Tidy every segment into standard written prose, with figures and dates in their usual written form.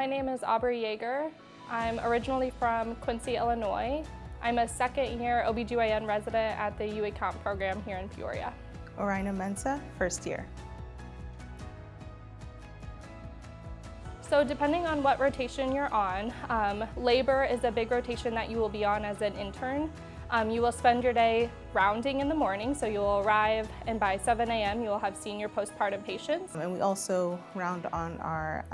My name is Aubrey Yeager. I'm originally from Quincy, Illinois. I'm a second-year OBGYN resident at the GYN program here in Peoria. Orina Mensa, first year. So depending on what rotation you're on, labor is a big rotation that you will be on as an intern. You will spend your day rounding in the morning, so you will arrive and by 7 a.m. you will have seen your postpartum patients. And we also round on our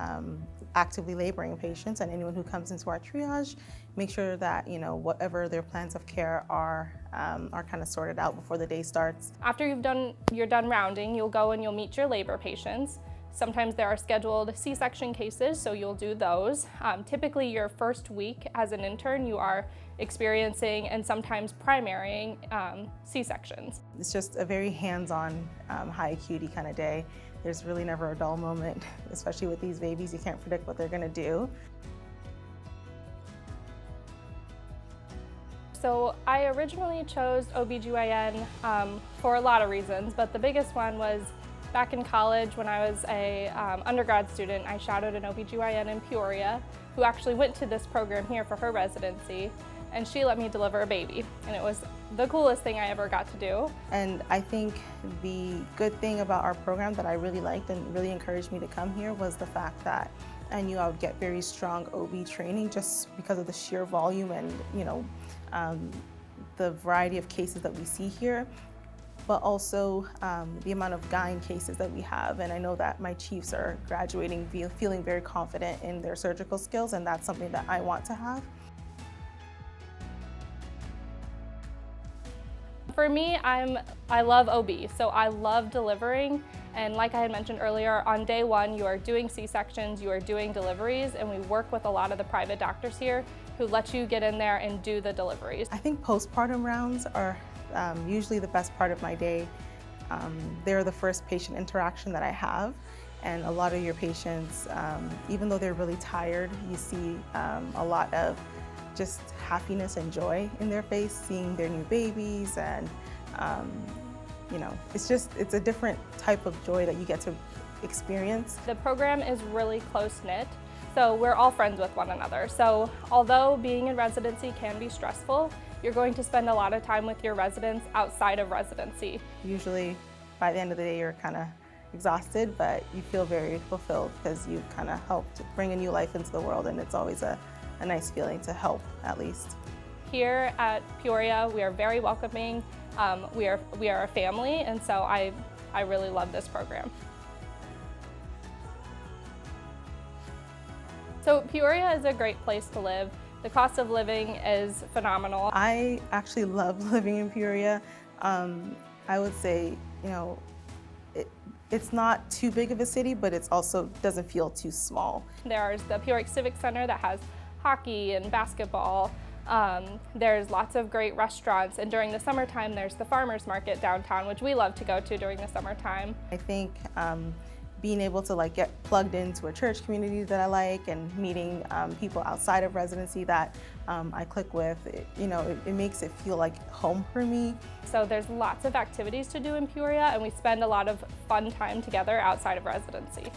actively laboring patients and anyone who comes into our triage, make sure that whatever their plans of care are kind of sorted out before the day starts. After you're done rounding, you'll go and you'll meet your labor patients. Sometimes there are scheduled C-section cases, so you'll do those. Typically your first week as an intern, you are experiencing and sometimes primarying C-sections. It's just a very hands-on, high acuity kind of day. There's really never a dull moment, especially with these babies. You can't predict what they're gonna do. So I originally chose OBGYN for a lot of reasons, but the biggest one was back in college when I was a undergrad student. I shadowed an OBGYN in Peoria who actually went to this program here for her residency, and she let me deliver a baby, and it was the coolest thing I ever got to do. And I think the good thing about our program that I really liked and really encouraged me to come here was the fact that I knew I would get very strong OB training just because of the sheer volume and the variety of cases that we see here, but also the amount of GYN cases that we have. And I know that my chiefs are graduating feeling very confident in their surgical skills, and that's something that I want to have. For me, I love OB, so I love delivering, and like I had mentioned earlier, on day one you are doing C-sections, you are doing deliveries, and we work with a lot of the private doctors here who let you get in there and do the deliveries. I think postpartum rounds are usually the best part of my day. They're the first patient interaction that I have, and a lot of your patients, even though they're really tired, you see a lot of just happiness and joy in their face, seeing their new babies, and it's a different type of joy that you get to experience. The program is really close-knit, so we're all friends with one another. So although being in residency can be stressful, you're going to spend a lot of time with your residents outside of residency. Usually by the end of the day you're kind of exhausted, but you feel very fulfilled because you've kind of helped bring a new life into the world, and it's always a nice feeling to help, at least. Here at Peoria, we are very welcoming. We are a family, and so I really love this program. So Peoria is a great place to live. The cost of living is phenomenal. I actually love living in Peoria. I would say, it's not too big of a city, but it's also doesn't feel too small. There's the Peoria Civic Center that has hockey and basketball. There's lots of great restaurants, and during the summertime there's the farmers market downtown, which we love to go to during the summertime. I think being able to get plugged into a church community that I like, and meeting people outside of residency that I click with, it makes it feel like home for me. So there's lots of activities to do in Peoria, and we spend a lot of fun time together outside of residency.